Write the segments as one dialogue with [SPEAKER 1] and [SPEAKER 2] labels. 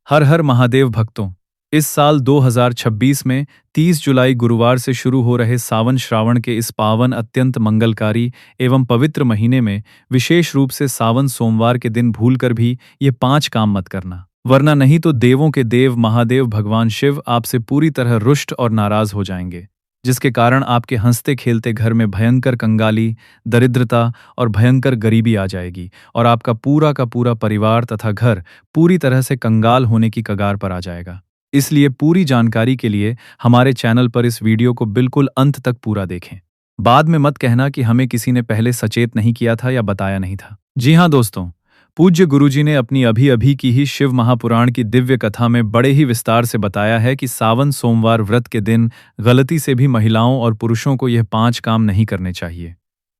[SPEAKER 1] हर हर महादेव भक्तों। इस साल 2026 में 30 जुलाई गुरुवार से शुरू हो रहे सावन श्रावण के इस पावन अत्यंत मंगलकारी एवं पवित्र महीने में विशेष रूप से सावन सोमवार के दिन भूलकर भी ये 5 काम मत करना, वरना नहीं तो देवों के देव महादेव भगवान शिव आपसे पूरी तरह रुष्ट और नाराज हो जाएंगे, जिसके कारण आपके हंसते खेलते घर में भयंकर कंगाली, दरिद्रता और भयंकर गरीबी आ जाएगी और आपका पूरा का पूरा परिवार तथा घर पूरी तरह से कंगाल होने की कगार पर आ जाएगा। इसलिए पूरी जानकारी के लिए हमारे चैनल पर इस वीडियो को बिल्कुल अंत तक पूरा देखें। बाद में मत कहना कि हमें किसी ने पहले सचेत नहीं किया था या बताया नहीं था। जी हाँ दोस्तों, पूज्य गुरुजी ने अपनी अभी अभी की ही शिव महापुराण की दिव्य कथा में बड़े ही विस्तार से बताया है कि सावन सोमवार व्रत के दिन गलती से भी महिलाओं और पुरुषों को यह 5 काम नहीं करने चाहिए।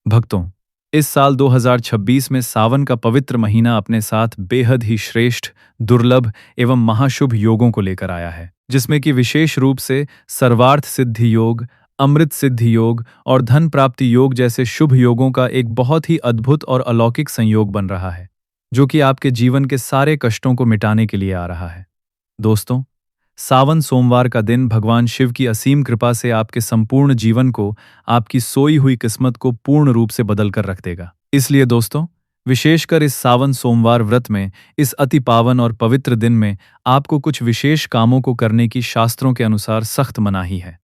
[SPEAKER 1] भक्तों, इस साल 2026 में सावन का पवित्र महीना अपने साथ बेहद ही श्रेष्ठ, दुर्लभ एवं महाशुभ योगों को लेकर आया है, जिसमें कि विशेष रूप से सर्वार्थ सिद्धि योग, अमृत सिद्धि योग और धन प्राप्ति योग जैसे शुभ योगों का एक बहुत ही अद्भुत और अलौकिक संयोग बन रहा है, जो कि आपके जीवन के सारे कष्टों को मिटाने के लिए आ रहा है। दोस्तों, सावन सोमवार का दिन भगवान शिव की असीम कृपा से आपके संपूर्ण जीवन को, आपकी सोई हुई किस्मत को पूर्ण रूप से बदल कर रख देगा। इसलिए दोस्तों, विशेषकर इस सावन सोमवार व्रत में, इस अति पावन और पवित्र दिन में आपको कुछ विशेष कामों को करने की शास्त्रों के अनुसार सख्त मनाही है।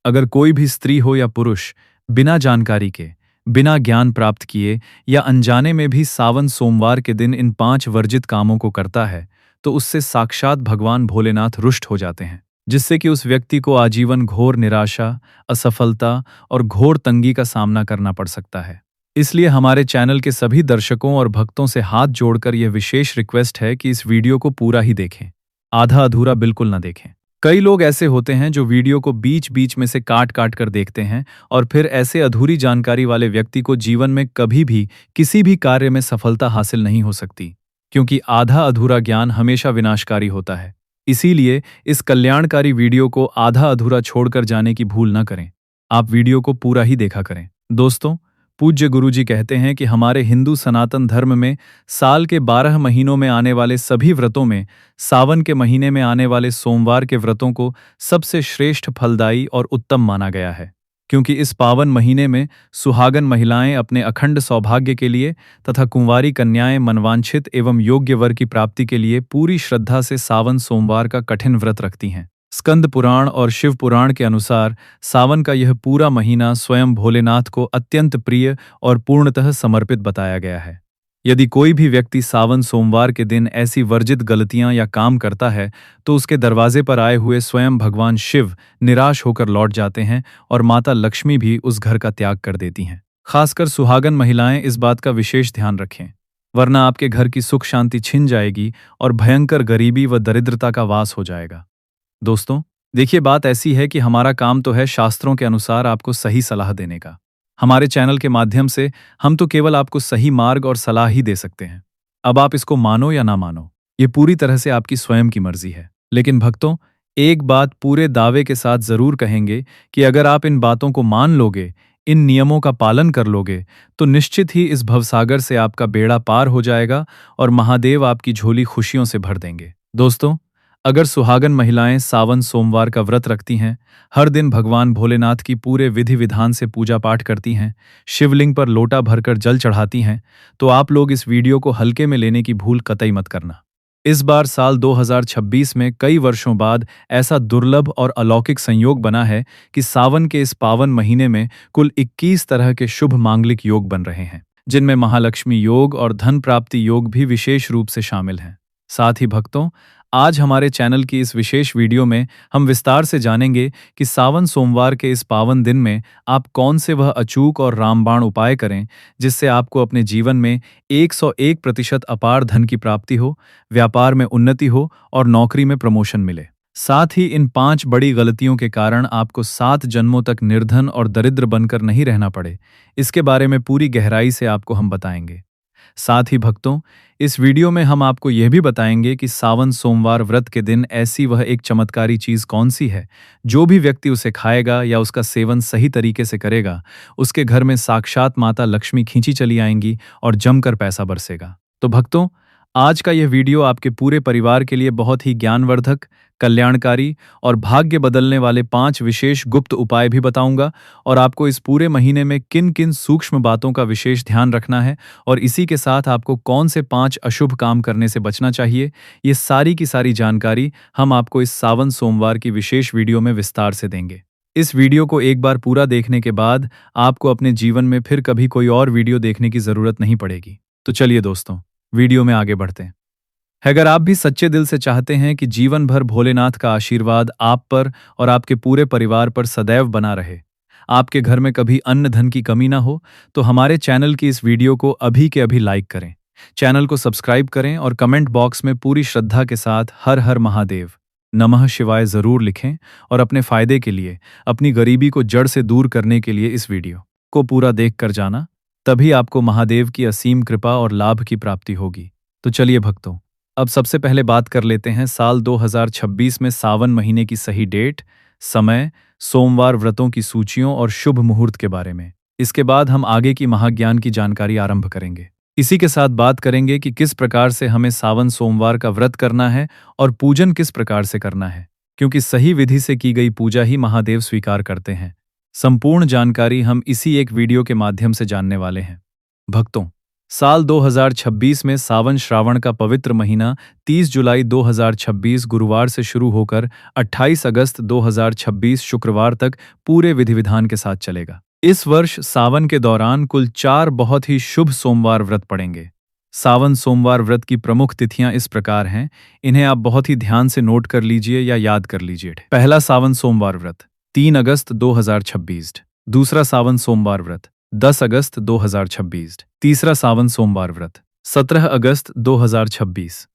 [SPEAKER 1] अगर कोई भी स्त्री हो या पुरुष बिना जानकारी के, बिना ज्ञान प्राप्त किए या अनजाने में भी सावन सोमवार के दिन इन 5 वर्जित कामों को करता है, तो उससे साक्षात भगवान भोलेनाथ रुष्ट हो जाते हैं, जिससे कि उस व्यक्ति को आजीवन घोर निराशा, असफलता और घोर तंगी का सामना करना पड़ सकता है। इसलिए हमारे चैनल के सभी दर्शकों और भक्तों से हाथ जोड़कर यह विशेष रिक्वेस्ट है कि इस वीडियो को पूरा ही देखें, आधा अधूरा बिल्कुल न देखें। कई लोग ऐसे होते हैं जो वीडियो को बीच बीच में से काट काट कर देखते हैं और फिर ऐसे अधूरी जानकारी वाले व्यक्ति को जीवन में कभी भी किसी भी कार्य में सफलता हासिल नहीं हो सकती, क्योंकि आधा अधूरा ज्ञान हमेशा विनाशकारी होता है। इसीलिए इस कल्याणकारी वीडियो को आधा अधूरा छोड़कर जाने की भूल न करें, आप वीडियो को पूरा ही देखा करें। दोस्तों, पूज्य गुरुजी कहते हैं कि हमारे हिंदू सनातन धर्म में साल के 12 महीनों में आने वाले सभी व्रतों में सावन के महीने में आने वाले सोमवार के व्रतों को सबसे श्रेष्ठ, फलदायी और उत्तम माना गया है, क्योंकि इस पावन महीने में सुहागन महिलाएं अपने अखंड सौभाग्य के लिए तथा कुंवारी कन्याएं मनवांछित एवं योग्य वर की प्राप्ति के लिए पूरी श्रद्धा से सावन सोमवार का कठिन व्रत रखती हैं। स्कंद पुराण और शिव पुराण के अनुसार सावन का यह पूरा महीना स्वयं भोलेनाथ को अत्यंत प्रिय और पूर्णतः समर्पित बताया गया है। यदि कोई भी व्यक्ति सावन सोमवार के दिन ऐसी वर्जित गलतियां या काम करता है, तो उसके दरवाजे पर आए हुए स्वयं भगवान शिव निराश होकर लौट जाते हैं और माता लक्ष्मी भी उस घर का त्याग कर देती हैं। खासकर सुहागन महिलाएं इस बात का विशेष ध्यान रखें, वरना आपके घर की सुख शांति छिन जाएगी और भयंकर गरीबी व दरिद्रता का वास हो जाएगा। दोस्तों, देखिए, बात ऐसी है कि हमारा काम तो है शास्त्रों के अनुसार आपको सही सलाह देने का। हमारे चैनल के माध्यम से हम तो केवल आपको सही मार्ग और सलाह ही दे सकते हैं। अब आप इसको मानो या ना मानो, ये पूरी तरह से आपकी स्वयं की मर्जी है। लेकिन भक्तों, एक बात पूरे दावे के साथ जरूर कहेंगे कि अगर आप इन बातों को मान लोगे, इन नियमों का पालन कर लोगे, तो निश्चित ही इस भवसागर से आपका बेड़ा पार हो जाएगा और महादेव आपकी झोली खुशियों से भर देंगे। दोस्तों, अगर सुहागन महिलाएं सावन सोमवार का व्रत रखती हैं, हर दिन भगवान भोलेनाथ की पूरे विधि विधान से पूजा पाठ करती हैं, शिवलिंग पर लोटा भरकर जल चढ़ाती हैं, तो आप लोग इस वीडियो को हल्के में लेने की भूल कतई मत करना। इस बार साल 2026 में कई वर्षों बाद ऐसा दुर्लभ और अलौकिक संयोग बना है कि सावन के इस पावन महीने में कुल 21 तरह के शुभ मांगलिक योग बन रहे हैं, जिनमें महालक्ष्मी योग और धन प्राप्ति योग भी विशेष रूप से शामिल हैं। साथ ही भक्तों, आज हमारे चैनल की इस विशेष वीडियो में हम विस्तार से जानेंगे कि सावन सोमवार के इस पावन दिन में आप कौन से वह अचूक और रामबाण उपाय करें, जिससे आपको अपने जीवन में 101% अपार धन की प्राप्ति हो, व्यापार में उन्नति हो और नौकरी में प्रमोशन मिले। साथ ही इन 5 बड़ी गलतियों के कारण आपको 7 जन्मों तक निर्धन और दरिद्र बनकर नहीं रहना पड़े, इसके बारे में पूरी गहराई से आपको हम बताएंगे। साथ ही भक्तों, इस वीडियो में हम आपको यह भी बताएंगे कि सावन सोमवार व्रत के दिन ऐसी वह एक चमत्कारी चीज कौन सी है, जो भी व्यक्ति उसे खाएगा या उसका सेवन सही तरीके से करेगा, उसके घर में साक्षात माता लक्ष्मी खींची चली आएंगी और जमकर पैसा बरसेगा। तो भक्तों, आज का यह वीडियो आपके पूरे परिवार के लिए बहुत ही ज्ञानवर्धक, कल्याणकारी और भाग्य बदलने वाले 5 विशेष गुप्त उपाय भी बताऊंगा और आपको इस पूरे महीने में किन-किन सूक्ष्म बातों का विशेष ध्यान रखना है और इसी के साथ आपको कौन से 5 अशुभ काम करने से बचना चाहिए, ये सारी की सारी जानकारी हम आपको इस सावन सोमवार की विशेष वीडियो में विस्तार से देंगे। इस वीडियो को एक बार पूरा देखने के बाद आपको अपने जीवन में फिर कभी कोई और वीडियो देखने की जरूरत नहीं पड़ेगी। तो चलिए दोस्तों, वीडियो में आगे बढ़ते हैं। अगर आप भी सच्चे दिल से चाहते हैं कि जीवन भर भोलेनाथ का आशीर्वाद आप पर और आपके पूरे परिवार पर सदैव बना रहे, आपके घर में कभी अन्न धन की कमी ना हो, तो हमारे चैनल की इस वीडियो को अभी के अभी लाइक करें, चैनल को सब्सक्राइब करें और कमेंट बॉक्स में पूरी श्रद्धा के साथ हर हर महादेव, नमः शिवाय जरूर लिखें और अपने फायदे के लिए, अपनी गरीबी को जड़ से दूर करने के लिए इस वीडियो को पूरा देख कर जाना, तभी आपको महादेव की असीम कृपा और लाभ की प्राप्ति होगी। तो चलिए भक्तों, अब सबसे पहले बात कर लेते हैं साल 2026 में सावन महीने की सही डेट, समय, सोमवार व्रतों की सूचियों और शुभ मुहूर्त के बारे में। इसके बाद हम आगे की महाज्ञान की जानकारी आरंभ करेंगे। इसी के साथ बात करेंगे कि किस प्रकार से हमें सावन सोमवार का व्रत करना है और पूजन किस प्रकार से करना है, क्योंकि सही विधि से की गई पूजा ही महादेव स्वीकार करते हैं। संपूर्ण जानकारी हम इसी एक वीडियो के माध्यम से जानने वाले हैं। भक्तों, साल 2026 में सावन श्रावण का पवित्र महीना 30 जुलाई 2026 गुरुवार से शुरू होकर 28 अगस्त 2026 शुक्रवार तक पूरे विधि विधान के साथ चलेगा। इस वर्ष सावन के दौरान कुल 4 बहुत ही शुभ सोमवार व्रत पड़ेंगे। सावन सोमवार व्रत की प्रमुख तिथियां इस प्रकार हैं, इन्हें आप बहुत ही ध्यान से नोट कर लीजिए या याद कर लीजिए। पहला सावन सोमवार व्रत 3 अगस्त 2026। दूसरा सावन सोमवार व्रत 10 अगस्त 2026। तीसरा सावन सोमवार व्रत 17 अगस्त 2026।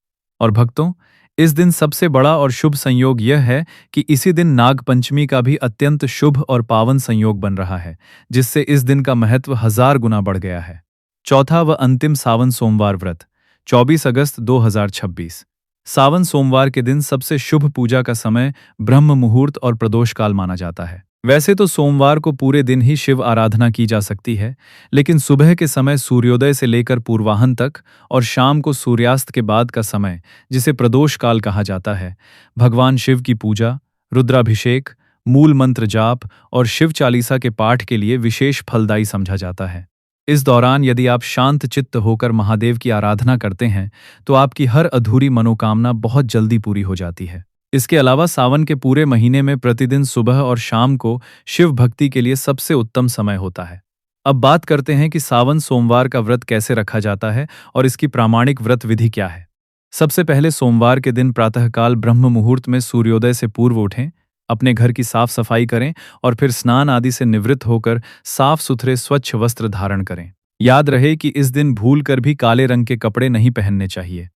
[SPEAKER 1] और भक्तों, इस दिन सबसे बड़ा और शुभ संयोग यह है कि इसी दिन नाग पंचमी का भी अत्यंत शुभ और पावन संयोग बन रहा है, जिससे इस दिन का महत्व 1000 गुना बढ़ गया है। चौथा व अंतिम सावन सोमवार व्रत 24 अगस्त 2026। सावन सोमवार के दिन सबसे शुभ पूजा का समय ब्रह्म मुहूर्त और प्रदोष काल माना जाता है। वैसे तो सोमवार को पूरे दिन ही शिव आराधना की जा सकती है, लेकिन सुबह के समय सूर्योदय से लेकर पूर्वाह्न तक और शाम को सूर्यास्त के बाद का समय, जिसे प्रदोष काल कहा जाता है, भगवान शिव की पूजा, रुद्राभिषेक, मूल मंत्र जाप और शिव चालीसा के पाठ के लिए विशेष फलदायी समझा जाता है। इस दौरान यदि आप शांत चित्त होकर महादेव की आराधना करते हैं, तो आपकी हर अधूरी मनोकामना बहुत जल्दी पूरी हो जाती है। इसके अलावा सावन के पूरे महीने में प्रतिदिन सुबह और शाम को शिव भक्ति के लिए सबसे उत्तम समय होता है। अब बात करते हैं कि सावन सोमवार का व्रत कैसे रखा जाता है और इसकी प्रामाणिक व्रत विधि क्या है। सबसे पहले सोमवार के दिन प्रातःकाल ब्रह्म मुहूर्त में सूर्योदय से पूर्व उठें, अपने घर की साफ सफाई करें और फिर स्नान आदि से निवृत्त होकर साफ सुथरे स्वच्छ वस्त्र धारण करें। याद रहे कि इस दिन भूल कर भी काले रंग के कपड़े नहीं पहनने चाहिए।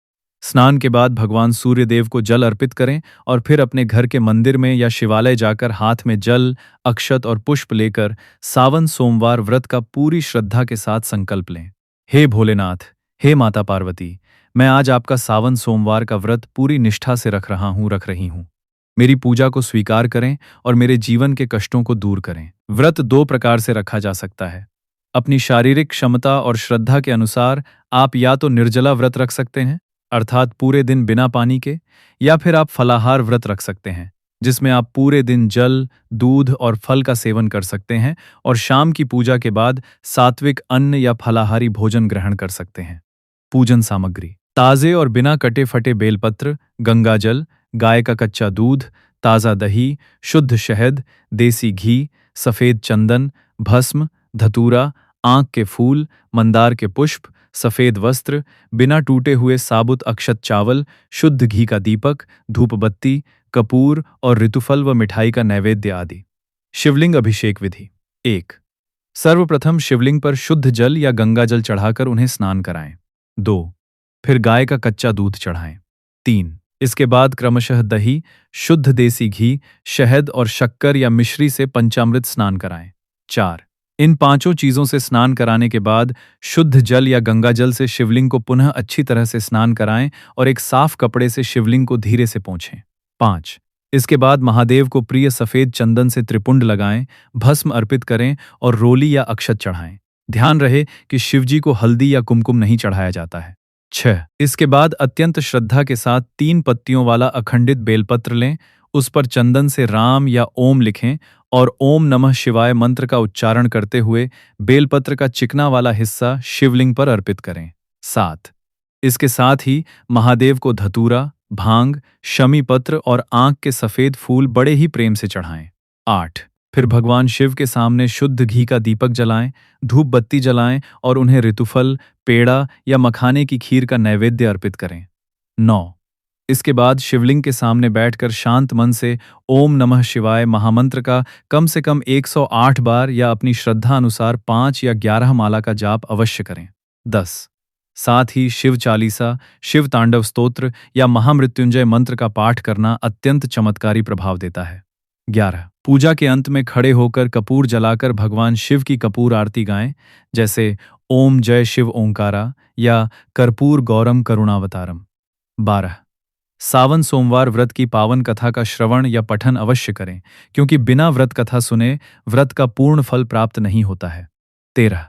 [SPEAKER 1] स्नान के बाद भगवान सूर्य देव को जल अर्पित करें और फिर अपने घर के मंदिर में या शिवालय जाकर हाथ में जल, अक्षत और पुष्प लेकर सावन सोमवार व्रत का पूरी श्रद्धा के साथ संकल्प लें। हे भोलेनाथ, हे माता पार्वती, मैं आज आपका सावन सोमवार का व्रत पूरी निष्ठा से रख रही हूँ। मेरी पूजा को स्वीकार करें और मेरे जीवन के कष्टों को दूर करें। व्रत 2 प्रकार से रखा जा सकता है। अपनी शारीरिक क्षमता और श्रद्धा के अनुसार आप या तो निर्जला व्रत रख सकते हैं, अर्थात पूरे दिन बिना पानी के, या फिर आप फलाहार व्रत रख सकते हैं, जिसमें आप पूरे दिन जल, दूध और फल का सेवन कर सकते हैं और शाम की पूजा के बाद सात्विक अन्न या फलाहारी भोजन ग्रहण कर सकते हैं। पूजन सामग्री: ताजे और बिना कटे फटे बेलपत्र, गंगाजल, गाय का कच्चा दूध, ताज़ा दही, शुद्ध शहद, देसी घी, सफ़ेद चंदन, भस्म, धतूरा, आंख के फूल, मंदार के पुष्प, सफ़ेद वस्त्र, बिना टूटे हुए साबुत अक्षत चावल, शुद्ध घी का दीपक, धूप बत्ती, कपूर और ऋतुफल व मिठाई का नैवेद्य आदि। शिवलिंग अभिषेक विधि: 1. सर्वप्रथम शिवलिंग पर शुद्ध जल या गंगा जल चढ़ाकर उन्हें स्नान कराएं। 2. फिर गाय का कच्चा दूध चढ़ाएं। 3. इसके बाद क्रमशः दही, शुद्ध देसी घी, शहद और शक्कर या मिश्री से पंचामृत स्नान कराएं। 4. इन 5 चीजों से स्नान कराने के बाद शुद्ध जल या गंगा जल से शिवलिंग को पुनः अच्छी तरह से स्नान कराएं और एक साफ कपड़े से शिवलिंग को धीरे से पोंछें। 5. इसके बाद महादेव को प्रिय सफेद चंदन से त्रिपुंड लगाएं, भस्म अर्पित करें और रोली या अक्षत चढ़ाएं। ध्यान रहे कि शिवजी को हल्दी या कुमकुम नहीं चढ़ाया जाता है। 6। इसके बाद अत्यंत श्रद्धा के साथ 3 पत्तियों वाला अखंडित बेलपत्र लें, उस पर चंदन से राम या ओम लिखें और ओम नमः शिवाय मंत्र का उच्चारण करते हुए बेलपत्र का चिकना वाला हिस्सा शिवलिंग पर अर्पित करें। 7। इसके साथ ही महादेव को धतूरा, भांग, शमी पत्र और आंख के सफेद फूल बड़े ही प्रेम से चढ़ाएं। 8। फिर भगवान शिव के सामने शुद्ध घी का दीपक जलाएं, धूप बत्ती जलाएं और उन्हें ऋतुफल, पेड़ा या मखाने की खीर का नैवेद्य अर्पित करें। 9। इसके बाद शिवलिंग के सामने बैठकर शांत मन से ओम नमः शिवाय महामंत्र का कम से कम 108 बार या अपनी श्रद्धा अनुसार 5 या 11 माला का जाप अवश्य करें। 10। साथ ही शिव चालीसा, शिव तांडव स्तोत्र या महामृत्युंजय मंत्र का पाठ करना अत्यंत चमत्कारी प्रभाव देता है। 11। पूजा के अंत में खड़े होकर कपूर जलाकर भगवान शिव की कपूर आरती गाएं, जैसे ओम जय शिव ओंकारा या कर्पूर गौरम करुणावतारम। 12। सावन सोमवार व्रत की पावन कथा का श्रवण या पठन अवश्य करें, क्योंकि बिना व्रत कथा सुने व्रत का पूर्ण फल प्राप्त नहीं होता है। 13।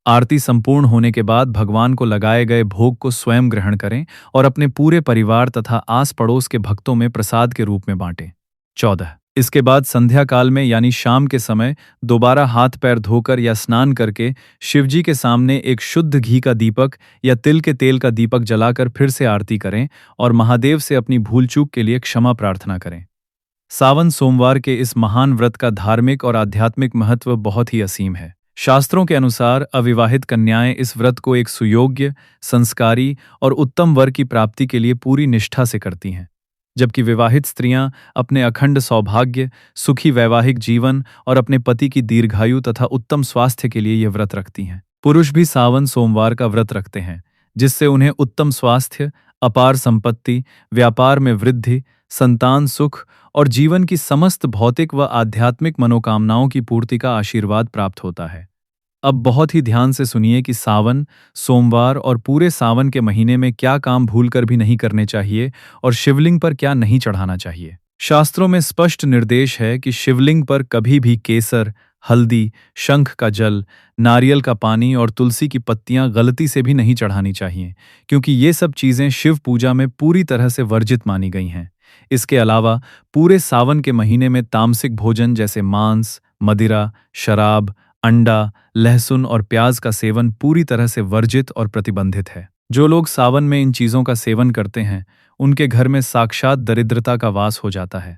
[SPEAKER 1] आरती संपूर्ण होने के बाद भगवान को लगाए गए भोग को स्वयं ग्रहण करें और अपने पूरे परिवार तथा आस पड़ोस के भक्तों में प्रसाद के रूप में बांटें। 14। इसके बाद संध्या काल में यानी शाम के समय दोबारा हाथ पैर धोकर या स्नान करके शिवजी के सामने एक शुद्ध घी का दीपक या तिल के तेल का दीपक जलाकर फिर से आरती करें और महादेव से अपनी भूल चूक के लिए क्षमा प्रार्थना करें। सावन सोमवार के इस महान व्रत का धार्मिक और आध्यात्मिक महत्व बहुत ही असीम है। शास्त्रों के अनुसार अविवाहित कन्याएं इस व्रत को एक सुयोग्य, संस्कारी और उत्तम वर की प्राप्ति के लिए पूरी निष्ठा से करती हैं, जबकि विवाहित स्त्रियां अपने अखंड सौभाग्य, सुखी वैवाहिक जीवन और अपने पति की दीर्घायु तथा उत्तम स्वास्थ्य के लिए यह व्रत रखती हैं। पुरुष भी सावन सोमवार का व्रत रखते हैं, जिससे उन्हें उत्तम स्वास्थ्य, अपार संपत्ति, व्यापार में वृद्धि, संतान सुख और जीवन की समस्त भौतिक व आध्यात्मिक मनोकामनाओं की पूर्ति का आशीर्वाद प्राप्त होता है। अब बहुत ही ध्यान से सुनिए कि सावन, सोमवार और पूरे सावन के महीने में क्या काम भूलकर भी नहीं करने चाहिए और शिवलिंग पर क्या नहीं चढ़ाना चाहिए। शास्त्रों में स्पष्ट निर्देश है कि शिवलिंग पर कभी भी केसर, हल्दी, शंख का जल, नारियल का पानी और तुलसी की पत्तियां गलती से भी नहीं चढ़ानी चाहिए, क्योंकि ये सब चीजें शिव पूजा में पूरी तरह से वर्जित मानी गई हैं। इसके अलावा पूरे सावन के महीने में तामसिक भोजन जैसे मांस, मदिरा, शराब, अंडा, लहसुन और प्याज का सेवन पूरी तरह से वर्जित और प्रतिबंधित है। जो लोग सावन में इन चीज़ों का सेवन करते हैं, उनके घर में साक्षात दरिद्रता का वास हो जाता है।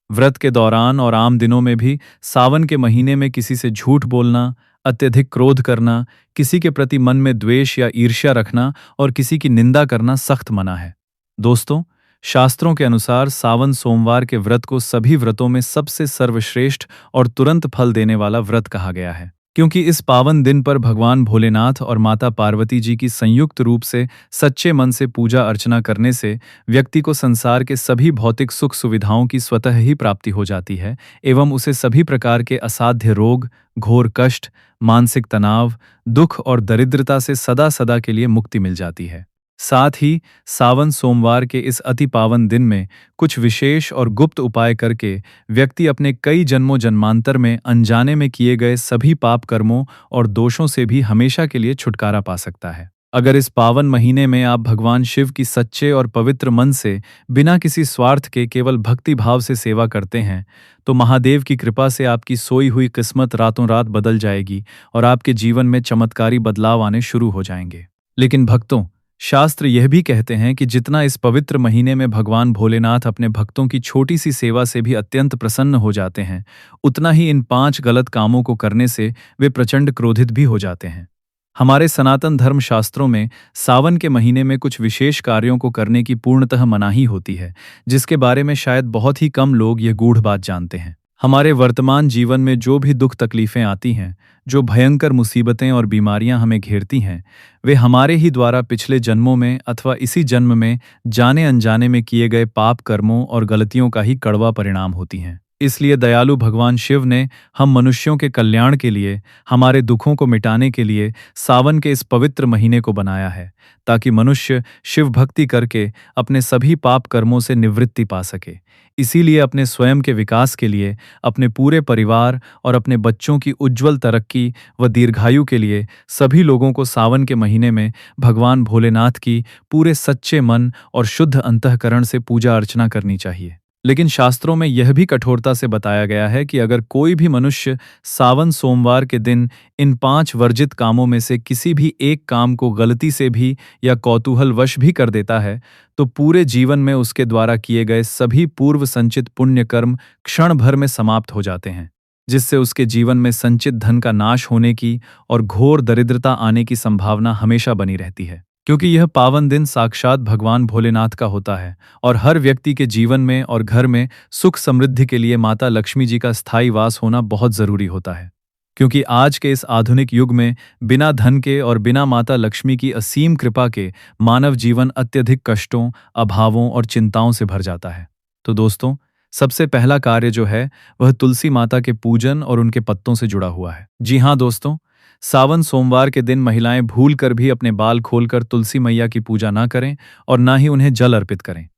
[SPEAKER 1] व्रत के दौरान और आम दिनों में भी सावन के महीने में किसी से झूठ बोलना, अत्यधिक क्रोध करना, किसी के प्रति मन में द्वेष या ईर्ष्या रखना और किसी की निंदा करना सख्त मना है। दोस्तों, शास्त्रों के अनुसार सावन सोमवार के व्रत को सभी व्रतों में सबसे सर्वश्रेष्ठ और तुरंत फल देने वाला व्रत कहा गया है, क्योंकि इस पावन दिन पर भगवान भोलेनाथ और माता पार्वती जी की संयुक्त रूप से सच्चे मन से पूजा अर्चना करने से व्यक्ति को संसार के सभी भौतिक सुख सुविधाओं की स्वतः ही प्राप्ति हो जाती है एवं उसे सभी प्रकार के असाध्य रोग, घोर कष्ट, मानसिक तनाव, दुख और दरिद्रता से सदा सदा के लिए मुक्ति मिल जाती है। साथ ही सावन सोमवार के इस अति पावन दिन में कुछ विशेष और गुप्त उपाय करके व्यक्ति अपने कई जन्मों जन्मांतर में अनजाने में किए गए सभी पाप कर्मों और दोषों से भी हमेशा के लिए छुटकारा पा सकता है। अगर इस पावन महीने में आप भगवान शिव की सच्चे और पवित्र मन से बिना किसी स्वार्थ के केवल भक्ति भाव से सेवा करते हैं, तो महादेव की कृपा से आपकी सोई हुई किस्मत रातों रात बदल जाएगी और आपके जीवन में चमत्कारी बदलाव आने शुरू हो जाएंगे। लेकिन भक्तों, शास्त्र यह भी कहते हैं कि जितना इस पवित्र महीने में भगवान भोलेनाथ अपने भक्तों की छोटी सी सेवा से भी अत्यंत प्रसन्न हो जाते हैं, उतना ही इन 5 गलत कामों को करने से वे प्रचंड क्रोधित भी हो जाते हैं। हमारे सनातन धर्म शास्त्रों में सावन के महीने में कुछ विशेष कार्यों को करने की पूर्णतः मनाही होती है, जिसके बारे में शायद बहुत ही कम लोग यह गूढ़ बात जानते हैं। हमारे वर्तमान जीवन में जो भी दुख तकलीफें आती हैं, जो भयंकर मुसीबतें और बीमारियां हमें घेरती हैं, वे हमारे ही द्वारा पिछले जन्मों में अथवा इसी जन्म में जाने अनजाने में किए गए पाप कर्मों और गलतियों का ही कड़वा परिणाम होती हैं। इसलिए दयालु भगवान शिव ने हम मनुष्यों के कल्याण के लिए, हमारे दुखों को मिटाने के लिए सावन के इस पवित्र महीने को बनाया है, ताकि मनुष्य शिव भक्ति करके अपने सभी पाप कर्मों से निवृत्ति पा सके। इसीलिए अपने स्वयं के विकास के लिए, अपने पूरे परिवार और अपने बच्चों की उज्जवल तरक्की व दीर्घायु के लिए सभी लोगों को सावन के महीने में भगवान भोलेनाथ की पूरे सच्चे मन और शुद्ध अंतःकरण से पूजा अर्चना करनी चाहिए। लेकिन शास्त्रों में यह भी कठोरता से बताया गया है कि अगर कोई भी मनुष्य सावन सोमवार के दिन इन 5 वर्जित कामों में से किसी भी एक काम को गलती से भी या कौतूहलवश भी कर देता है, तो पूरे जीवन में उसके द्वारा किए गए सभी पूर्व संचित पुण्य कर्म क्षण भर में समाप्त हो जाते हैं, जिससे उसके जीवन में संचित धन का नाश होने की और घोर दरिद्रता आने की संभावना हमेशा बनी रहती है। क्योंकि यह पावन दिन साक्षात भगवान भोलेनाथ का होता है और हर व्यक्ति के जीवन में और घर में सुख समृद्धि के लिए माता लक्ष्मी जी का स्थायी वास होना बहुत जरूरी होता है। क्योंकि आज के इस आधुनिक युग में बिना धन के और बिना माता लक्ष्मी की असीम कृपा के मानव जीवन अत्यधिक कष्टों, अभावों और चिंताओं से भर जाता है। तो दोस्तों, सबसे पहला कार्य जो है वह तुलसी माता के पूजन और उनके पत्तों से जुड़ा हुआ है। जी हाँ दोस्तों, सावन सोमवार के दिन महिलाएं भूल कर भी अपने बाल खोलकर तुलसी मैया की पूजा ना करें और ना ही उन्हें जल अर्पित करें।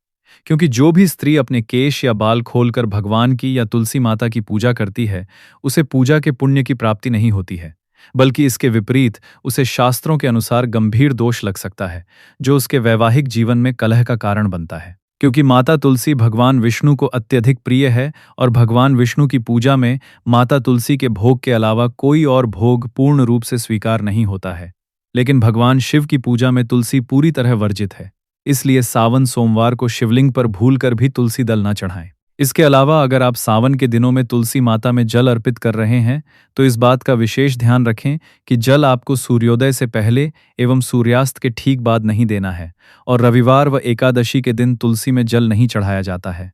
[SPEAKER 1] क्योंकि जो भी स्त्री अपने केश या बाल खोलकर भगवान की या तुलसी माता की पूजा करती है, उसे पूजा के पुण्य की प्राप्ति नहीं होती है, बल्कि इसके विपरीत उसे शास्त्रों के अनुसार गंभीर दोष लग सकता है, जो उसके वैवाहिक जीवन में कलह का कारण बनता है। क्योंकि माता तुलसी भगवान विष्णु को अत्यधिक प्रिय है और भगवान विष्णु की पूजा में माता तुलसी के भोग के अलावा कोई और भोग पूर्ण रूप से स्वीकार नहीं होता है। लेकिन भगवान शिव की पूजा में तुलसी पूरी तरह वर्जित है। इसलिए सावन सोमवार को शिवलिंग पर भूलकर भी तुलसी दल न चढ़ाएं। इसके अलावा अगर आप सावन के दिनों में तुलसी माता में जल अर्पित कर रहे हैं, तो इस बात का विशेष ध्यान रखें कि जल आपको सूर्योदय से पहले एवं सूर्यास्त के ठीक बाद नहीं देना है और रविवार व एकादशी के दिन तुलसी में जल नहीं चढ़ाया जाता है।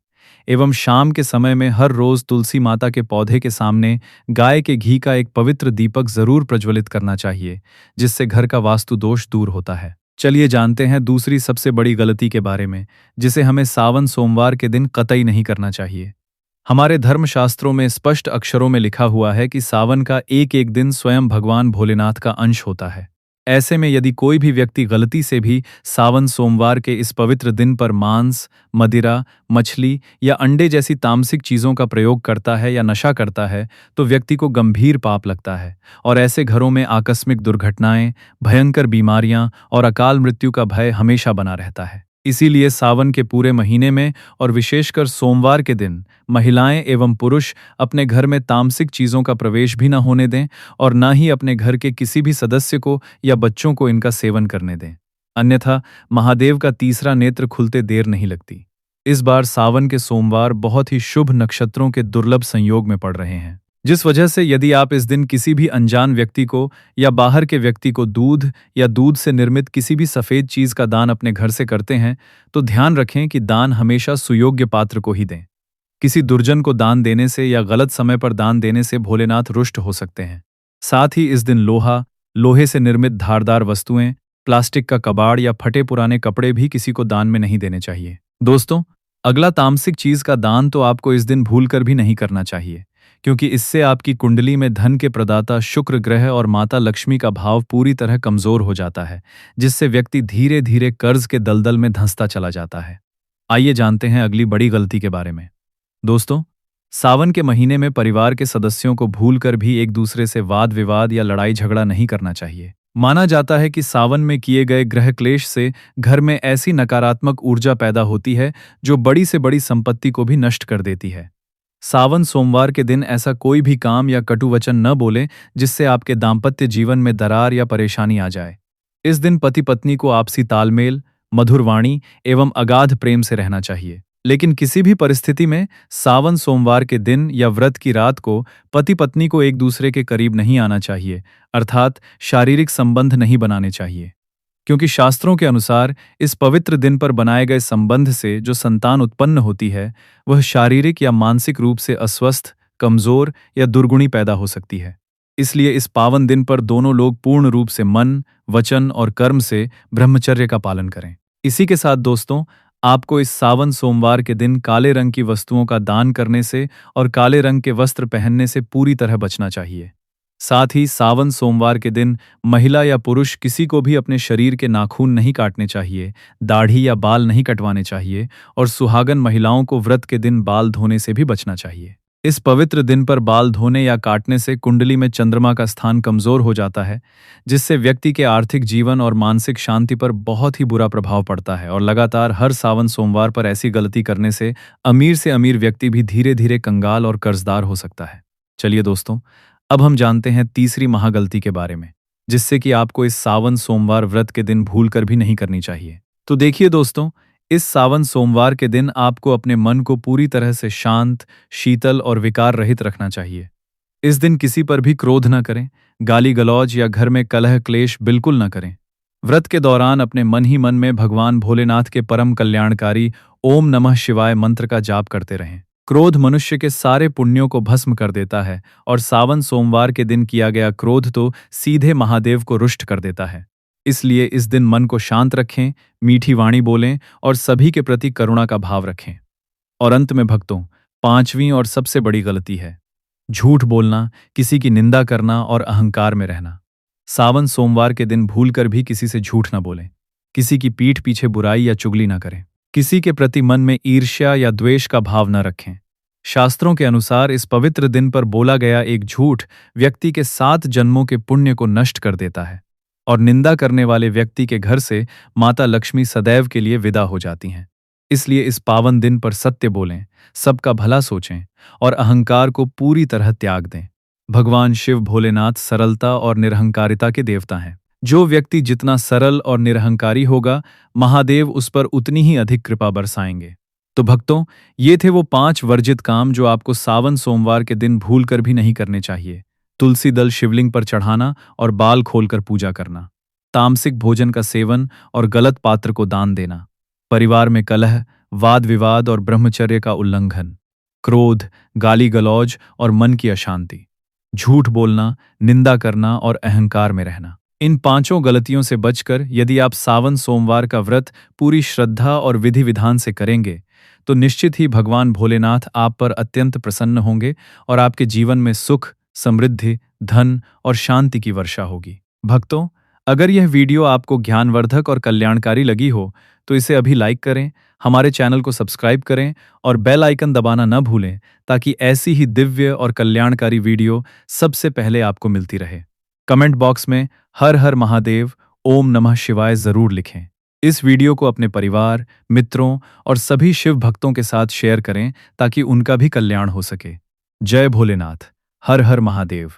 [SPEAKER 1] एवं शाम के समय में हर रोज तुलसी माता के पौधे के सामने गाय के घी का एक पवित्र दीपक जरूर प्रज्वलित करना चाहिए, जिससे घर का वास्तु दोष दूर होता है। चलिए जानते हैं दूसरी सबसे बड़ी गलती के बारे में, जिसे हमें सावन सोमवार के दिन कतई नहीं करना चाहिए। हमारे धर्मशास्त्रों में स्पष्ट अक्षरों में लिखा हुआ है कि सावन का एक एक दिन स्वयं भगवान भोलेनाथ का अंश होता है। ऐसे में यदि कोई भी व्यक्ति गलती से भी सावन सोमवार के इस पवित्र दिन पर मांस, मदिरा, मछली या अंडे जैसी तामसिक चीज़ों का प्रयोग करता है या नशा करता है, तो व्यक्ति को गंभीर पाप लगता है और ऐसे घरों में आकस्मिक दुर्घटनाएं, भयंकर बीमारियां और अकाल मृत्यु का भय हमेशा बना रहता है। इसीलिए सावन के पूरे महीने में और विशेषकर सोमवार के दिन महिलाएं एवं पुरुष अपने घर में तामसिक चीज़ों का प्रवेश भी न होने दें और न ही अपने घर के किसी भी सदस्य को या बच्चों को इनका सेवन करने दें। अन्यथा महादेव का तीसरा नेत्र खुलते देर नहीं लगती। इस बार सावन के सोमवार बहुत ही शुभ नक्षत्रों के दुर्लभ संयोग में पड़ रहे हैं, जिस वजह से यदि आप इस दिन किसी भी अनजान व्यक्ति को या बाहर के व्यक्ति को दूध या दूध से निर्मित किसी भी सफ़ेद चीज़ का दान अपने घर से करते हैं, तो ध्यान रखें कि दान हमेशा सुयोग्य पात्र को ही दें। किसी दुर्जन को दान देने से या गलत समय पर दान देने से भोलेनाथ रुष्ट हो सकते हैं। साथ ही इस दिन लोहा, लोहे से निर्मित धारदार वस्तुएं, प्लास्टिक का कबाड़ या फटे पुराने कपड़े भी किसी को दान में नहीं देने चाहिए। दोस्तों, अगला तामसिक चीज़ का दान तो आपको इस दिन भूलकर भी नहीं करना चाहिए, क्योंकि इससे आपकी कुंडली में धन के प्रदाता शुक्र ग्रह और माता लक्ष्मी का भाव पूरी तरह कमजोर हो जाता है, जिससे व्यक्ति धीरे धीरे कर्ज के दलदल में धंसता चला जाता है। आइए जानते हैं अगली बड़ी गलती के बारे में। दोस्तों, सावन के महीने में परिवार के सदस्यों को भूलकर भी एक दूसरे से वाद विवाद या लड़ाई झगड़ा नहीं करना चाहिए। माना जाता है कि सावन में किए गए ग्रह क्लेश से घर में ऐसी नकारात्मक ऊर्जा पैदा होती है जो बड़ी से बड़ी संपत्ति को भी नष्ट कर देती है। सावन सोमवार के दिन ऐसा कोई भी काम या कटु वचन न बोलें जिससे आपके दाम्पत्य जीवन में दरार या परेशानी आ जाए। इस दिन पति पत्नी को आपसी तालमेल, मधुर वाणी एवं अगाध प्रेम से रहना चाहिए। लेकिन किसी भी परिस्थिति में सावन सोमवार के दिन या व्रत की रात को पति पत्नी को एक दूसरे के करीब नहीं आना चाहिए, अर्थात शारीरिक संबंध नहीं बनाने चाहिए। क्योंकि शास्त्रों के अनुसार इस पवित्र दिन पर बनाए गए संबंध से जो संतान उत्पन्न होती है, वह शारीरिक या मानसिक रूप से अस्वस्थ, कमजोर या दुर्गुणी पैदा हो सकती है। इसलिए इस पावन दिन पर दोनों लोग पूर्ण रूप से मन, वचन और कर्म से ब्रह्मचर्य का पालन करें। इसी के साथ दोस्तों, आपको इस सावन सोमवार के दिन काले रंग की वस्तुओं का दान करने से और काले रंग के वस्त्र पहनने से पूरी तरह बचना चाहिए। साथ ही सावन सोमवार के दिन महिला या पुरुष किसी को भी अपने शरीर के नाखून नहीं काटने चाहिए, दाढ़ी या बाल नहीं कटवाने चाहिए और सुहागन महिलाओं को व्रत के दिन बाल धोने से भी बचना चाहिए। इस पवित्र दिन पर बाल धोने या काटने से कुंडली में चंद्रमा का स्थान कमजोर हो जाता है, जिससे व्यक्ति के आर्थिक जीवन और मानसिक शांति पर बहुत ही बुरा प्रभाव पड़ता है। और लगातार हर सावन सोमवार पर ऐसी गलती करने से अमीर व्यक्ति भी धीरे धीरे कंगाल और कर्जदार हो सकता है। चलिए दोस्तों, अब हम जानते हैं तीसरी महागलती के बारे में, जिससे कि आपको इस सावन सोमवार व्रत के दिन भूलकर भी नहीं करनी चाहिए। तो देखिए दोस्तों, इस सावन सोमवार के दिन आपको अपने मन को पूरी तरह से शांत, शीतल और विकार रहित रखना चाहिए। इस दिन किसी पर भी क्रोध न करें, गाली गलौज या घर में कलह क्लेश बिल्कुल न करें। व्रत के दौरान अपने मन ही मन में भगवान भोलेनाथ के परम कल्याणकारी ओम नमः शिवाय मंत्र का जाप करते रहें। क्रोध मनुष्य के सारे पुण्यों को भस्म कर देता है और सावन सोमवार के दिन किया गया क्रोध तो सीधे महादेव को रुष्ट कर देता है। इसलिए इस दिन मन को शांत रखें, मीठी वाणी बोलें और सभी के प्रति करुणा का भाव रखें। और अंत में भक्तों, पांचवीं और सबसे बड़ी गलती है झूठ बोलना, किसी की निंदा करना और अहंकार में रहना। सावन सोमवार के दिन भूलकर भी किसी से झूठ न बोलें, किसी की पीठ पीछे बुराई या चुगली न करें, किसी के प्रति मन में ईर्ष्या या द्वेष का भाव न रखें। शास्त्रों के अनुसार इस पवित्र दिन पर बोला गया एक झूठ व्यक्ति के 7 जन्मों के पुण्य को नष्ट कर देता है और निंदा करने वाले व्यक्ति के घर से माता लक्ष्मी सदैव के लिए विदा हो जाती हैं। इसलिए इस पावन दिन पर सत्य बोलें, सबका भला सोचें और अहंकार को पूरी तरह त्याग दें। भगवान शिव भोलेनाथ सरलता और निरहंकारिता के देवता हैं। जो व्यक्ति जितना सरल और निरहंकारी होगा, महादेव उस पर उतनी ही अधिक कृपा बरसाएंगे। तो भक्तों, ये थे वो 5 वर्जित काम जो आपको सावन सोमवार के दिन भूलकर भी नहीं करने चाहिए। तुलसी दल शिवलिंग पर चढ़ाना और बाल खोलकर पूजा करना, तामसिक भोजन का सेवन और गलत पात्र को दान देना, परिवार में कलह, वाद विवाद और ब्रह्मचर्य का उल्लंघन, क्रोध, गाली गलौज और मन की अशांति, झूठ बोलना, निंदा करना और अहंकार में रहना। इन 5 गलतियों से बचकर यदि आप सावन सोमवार का व्रत पूरी श्रद्धा और विधि विधान से करेंगे तो निश्चित ही भगवान भोलेनाथ आप पर अत्यंत प्रसन्न होंगे और आपके जीवन में सुख, समृद्धि, धन और शांति की वर्षा होगी। भक्तों, अगर यह वीडियो आपको ज्ञानवर्धक और कल्याणकारी लगी हो तो इसे अभी लाइक करें, हमारे चैनल को सब्सक्राइब करें और बेल आइकन दबाना न भूलें ताकि ऐसी ही दिव्य और कल्याणकारी वीडियो सबसे पहले आपको मिलती रहे। कमेंट बॉक्स में हर हर महादेव, ओम नमः शिवाय जरूर लिखें। इस वीडियो को अपने परिवार, मित्रों और सभी शिव भक्तों के साथ शेयर करें ताकि उनका भी कल्याण हो सके। जय भोलेनाथ, हर हर महादेव।